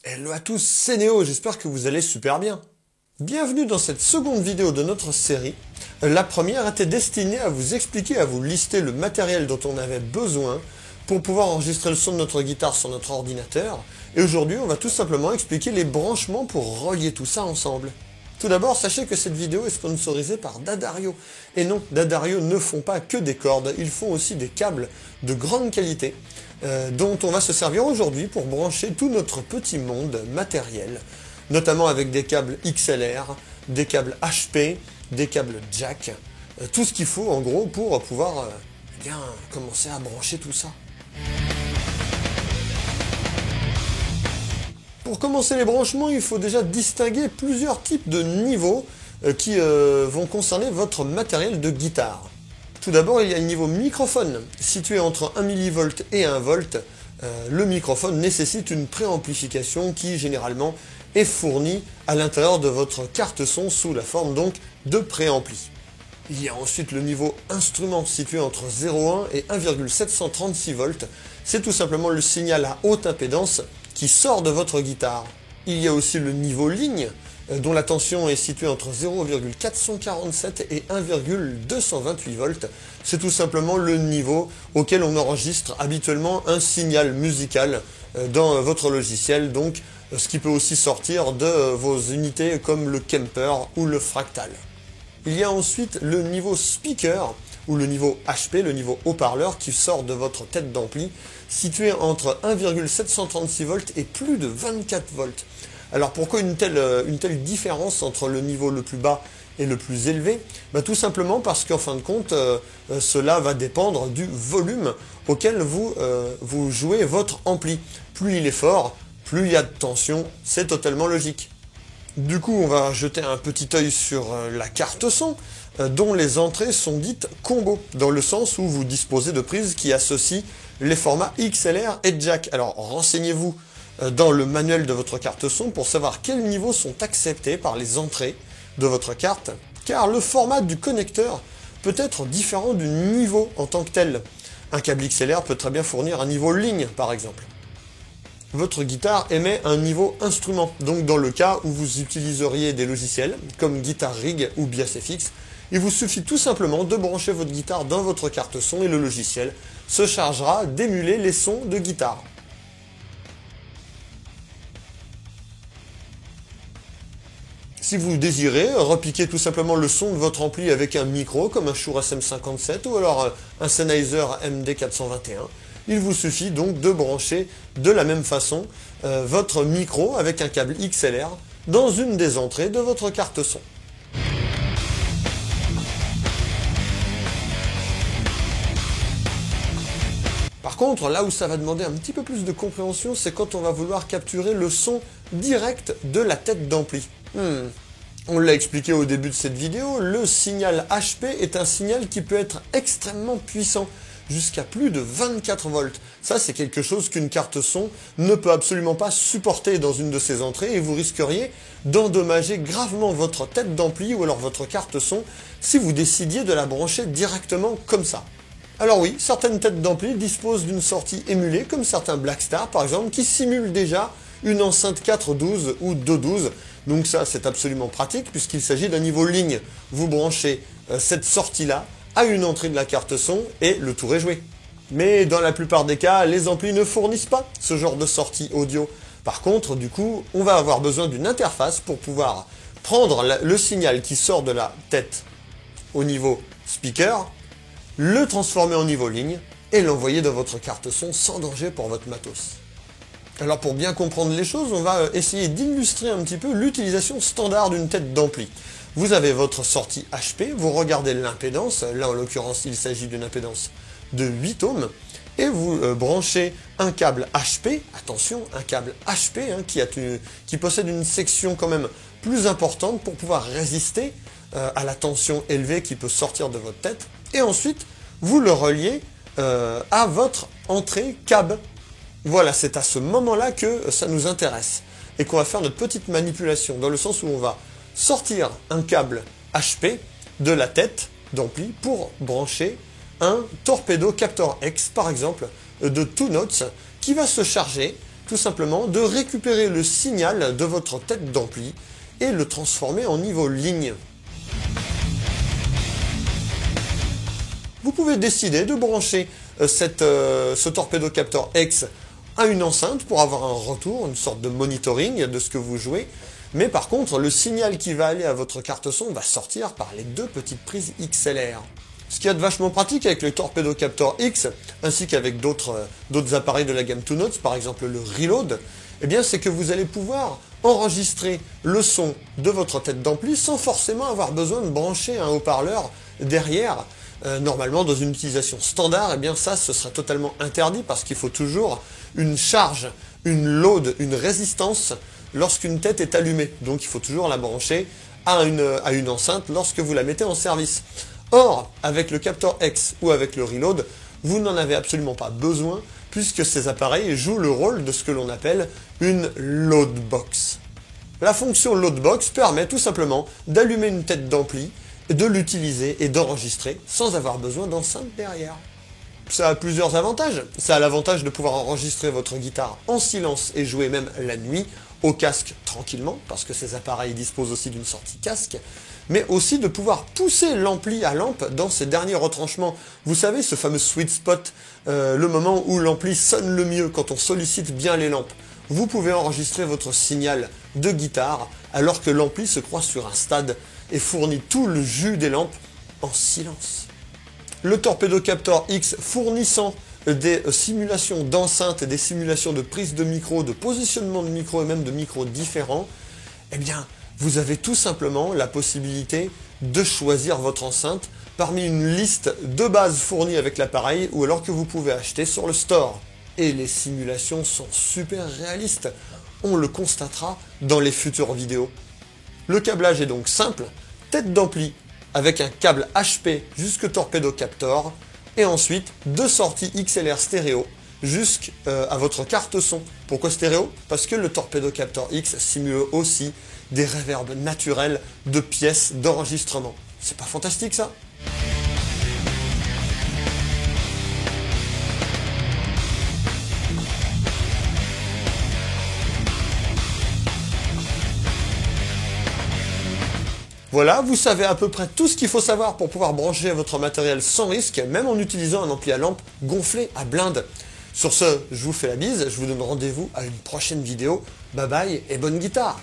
Hello à tous, c'est Néo, j'espère que vous allez super bien. Bienvenue dans cette seconde vidéo de notre série. La première était destinée à vous expliquer, à vous lister le matériel dont on avait besoin pour pouvoir enregistrer le son de notre guitare sur notre ordinateur. Et aujourd'hui, on va tout simplement expliquer les branchements pour relier tout ça ensemble. Tout d'abord, sachez que cette vidéo est sponsorisée par D'Addario. Et non, D'Addario ne font pas que des cordes, ils font aussi des câbles de grande qualité dont on va se servir aujourd'hui pour brancher tout notre petit monde matériel, notamment avec des câbles XLR, des câbles HP, des câbles jack, tout ce qu'il faut en gros pour pouvoir commencer à brancher tout ça. Pour commencer les branchements, il faut déjà distinguer plusieurs types de niveaux qui vont concerner votre matériel de guitare. Tout d'abord, il y a le niveau microphone. Situé entre 1 mV et 1 volt, le microphone nécessite une préamplification qui généralement est fournie à l'intérieur de votre carte son sous la forme donc de préampli. Il y a ensuite le niveau instrument situé entre 0,1 et 1,736 volts. C'est tout simplement le signal à haute impédance qui sort de votre guitare. Il y a aussi le niveau ligne, dont la tension est située entre 0,447 et 1,228 volts. C'est tout simplement le niveau auquel on enregistre habituellement un signal musical dans votre logiciel, donc ce qui peut aussi sortir de vos unités comme le Kemper ou le Fractal. Il y a ensuite le niveau speaker, ou le niveau HP, le niveau haut-parleur, qui sort de votre tête d'ampli, situé entre 1,736 volts et plus de 24 volts. Alors pourquoi une telle différence entre le niveau le plus bas et le plus élevé? Tout simplement parce qu'en fin de compte, cela va dépendre du volume auquel vous jouez votre ampli. Plus il est fort, plus il y a de tension, c'est totalement logique. Du coup, on va jeter un petit œil sur la carte son, dont les entrées sont dites combo, dans le sens où vous disposez de prises qui associent les formats XLR et jack. Alors renseignez-vous dans le manuel de votre carte son pour savoir quels niveaux sont acceptés par les entrées de votre carte, car le format du connecteur peut être différent du niveau en tant que tel. Un câble XLR peut très bien fournir un niveau ligne, par exemple. Votre guitare émet un niveau instrument, donc dans le cas où vous utiliseriez des logiciels comme Guitar Rig ou BiasFX, il vous suffit tout simplement de brancher votre guitare dans votre carte son et le logiciel se chargera d'émuler les sons de guitare. Si vous désirez repiquer tout simplement le son de votre ampli avec un micro comme un Shure SM57 ou alors un Sennheiser MD421, il vous suffit donc de brancher de la même façon votre micro avec un câble XLR dans une des entrées de votre carte son. Par contre, là où ça va demander un petit peu plus de compréhension, c'est quand on va vouloir capturer le son direct de la tête d'ampli. On l'a expliqué au début de cette vidéo, le signal HP est un signal qui peut être extrêmement puissant, jusqu'à plus de 24 volts. Ça, c'est quelque chose qu'une carte son ne peut absolument pas supporter dans une de ses entrées et vous risqueriez d'endommager gravement votre tête d'ampli ou alors votre carte son si vous décidiez de la brancher directement comme ça. Alors oui, certaines têtes d'ampli disposent d'une sortie émulée, comme certains Blackstar par exemple, qui simulent déjà une enceinte 4.12 ou 2.12. Donc ça, c'est absolument pratique puisqu'il s'agit d'un niveau ligne. Vous branchez cette sortie-là à une entrée de la carte son et le tour est joué. Mais dans la plupart des cas, les amplis ne fournissent pas ce genre de sortie audio. Par contre, du coup, on va avoir besoin d'une interface pour pouvoir prendre le signal qui sort de la tête au niveau speaker, le transformer en niveau ligne et l'envoyer dans votre carte son sans danger pour votre matos. Alors pour bien comprendre les choses, on va essayer d'illustrer un petit peu l'utilisation standard d'une tête d'ampli. Vous avez votre sortie HP, vous regardez l'impédance, là en l'occurrence il s'agit d'une impédance de 8 ohms, et vous branchez un câble HP, attention, un câble HP qui possède une section quand même plus importante pour pouvoir résister à la tension élevée qui peut sortir de votre tête, et ensuite vous le reliez à votre entrée cab. Voilà, c'est à ce moment-là que ça nous intéresse et qu'on va faire notre petite manipulation, dans le sens où on va sortir un câble HP de la tête d'ampli pour brancher un Torpedo Captor X, par exemple, de 2 Notes, qui va se charger tout simplement de récupérer le signal de votre tête d'ampli et le transformer en niveau ligne. Vous pouvez décider de brancher ce Torpedo Captor X à une enceinte pour avoir un retour, une sorte de monitoring de ce que vous jouez. Mais par contre, le signal qui va aller à votre carte son va sortir par les deux petites prises XLR. Ce qu'il y a de vachement pratique avec le Torpedo Captor X, ainsi qu'avec d'autres appareils de la gamme Two Notes, par exemple le Reload, eh bien c'est que vous allez pouvoir enregistrer le son de votre tête d'ampli sans forcément avoir besoin de brancher un haut-parleur derrière. Normalement, dans une utilisation standard, eh bien ça, ce sera totalement interdit parce qu'il faut toujours une charge, une load, une résistance lorsqu'une tête est allumée. Donc il faut toujours la brancher à une enceinte lorsque vous la mettez en service. Or, avec le Captor X ou avec le Reload, vous n'en avez absolument pas besoin puisque ces appareils jouent le rôle de ce que l'on appelle une load box. La fonction load box permet tout simplement d'allumer une tête d'ampli, de l'utiliser et d'enregistrer sans avoir besoin d'enceinte derrière. Ça a plusieurs avantages. Ça a l'avantage de pouvoir enregistrer votre guitare en silence et jouer même la nuit au casque tranquillement, parce que ces appareils disposent aussi d'une sortie casque, mais aussi de pouvoir pousser l'ampli à lampe dans ses derniers retranchements. Vous savez, ce fameux sweet spot, le moment où l'ampli sonne le mieux quand on sollicite bien les lampes. Vous pouvez enregistrer votre signal de guitare alors que l'ampli se croit sur un stade et fournit tout le jus des lampes en silence. Le Torpedo Captor X fournissant des simulations d'enceinte et des simulations de prise de micro, de positionnement de micro et même de micros différents, eh bien, vous avez tout simplement la possibilité de choisir votre enceinte parmi une liste de bases fournies avec l'appareil ou alors que vous pouvez acheter sur le store. Et les simulations sont super réalistes. On le constatera dans les futures vidéos. Le câblage est donc simple, tête d'ampli avec un câble HP jusque Torpedo Captor et ensuite deux sorties XLR stéréo jusqu'à votre carte son. Pourquoi stéréo? Parce que le Torpedo Captor X simule aussi des reverbs naturels de pièces d'enregistrement. C'est pas fantastique ça? Voilà, vous savez à peu près tout ce qu'il faut savoir pour pouvoir brancher votre matériel sans risque, même en utilisant un ampli à lampe gonflé à blinde. Sur ce, je vous fais la bise, je vous donne rendez-vous à une prochaine vidéo. Bye bye et bonne guitare!